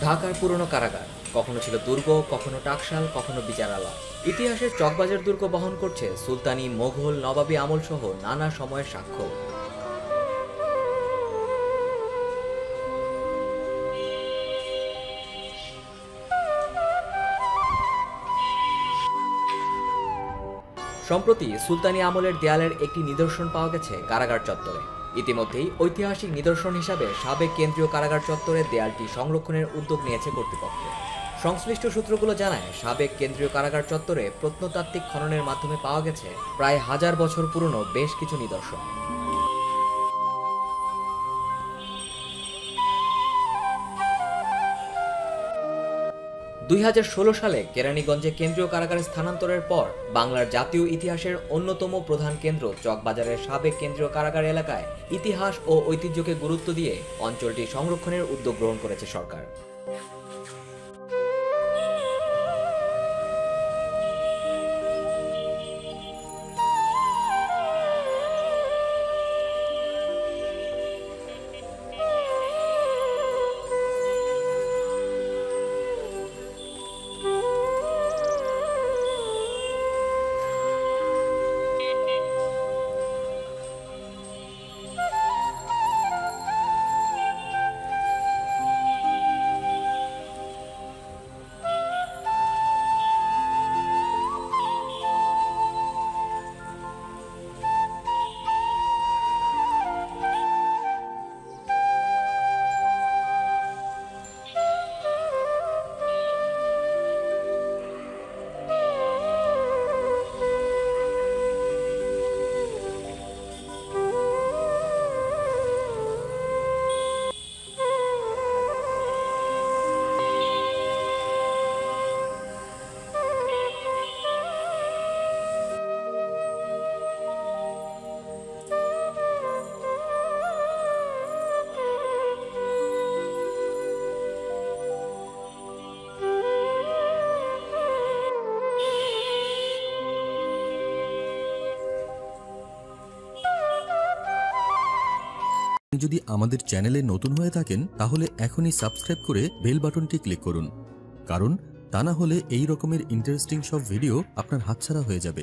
ঢাকার পুরনো কারাগার কখনো ছিল দুর্গ, কখনো টাকশাল, কখনো বিচারালয়। ইতিহাসের চকবাজার দুর্গ বহন করছে সুলতানি, মোঘল, নবাবী আমল সহ নানা সময়ের সাক্ষ্য। সম্প্রতি সুলতানি আমলের দেয়ালের একটি নিদর্শন পাওয়া গেছে কারাগার চত্বরে। ইতিমধ্যেই ঐতিহাসিক নিদর্শন হিসাবে সাবেক কেন্দ্রীয় কারাগার চত্বরের দেয়ালটি সংরক্ষণের উদ্যোগ নিয়েছে কর্তৃপক্ষ। সংশ্লিষ্ট সূত্রগুলো জানায়, সাবেক কেন্দ্রীয় কারাগার চত্বরে প্রত্নতাত্ত্বিক খননের মাধ্যমে পাওয়া গেছে প্রায় 1000 বছর পুরনো বেশ কিছু নিদর্শন। 2016 সালে কেরানীগঞ্জে কেন্দ্রীয় কারাগারে স্থানান্তরের পর বাংলার জাতীয় ইতিহাসের অন্যতম প্রধান কেন্দ্র চকবাজারের সাবেক কেন্দ্রীয় কারাগার এলাকায় ইতিহাস ও ঐতিহ্যকে গুরুত্ব দিয়ে অঞ্চলটি সংরক্ষণের উদ্যোগ গ্রহণ করেছে সরকার। যদি আমাদের চ্যানেলে নতুন হয়ে থাকেন তাহলে এখনই সাবস্ক্রাইব করে বেল বাটনটি ক্লিক করুন, কারণ তা না হলে এই রকমের ইন্টারেস্টিং সব ভিডিও আপনার হাতছাড়া হয়ে যাবে।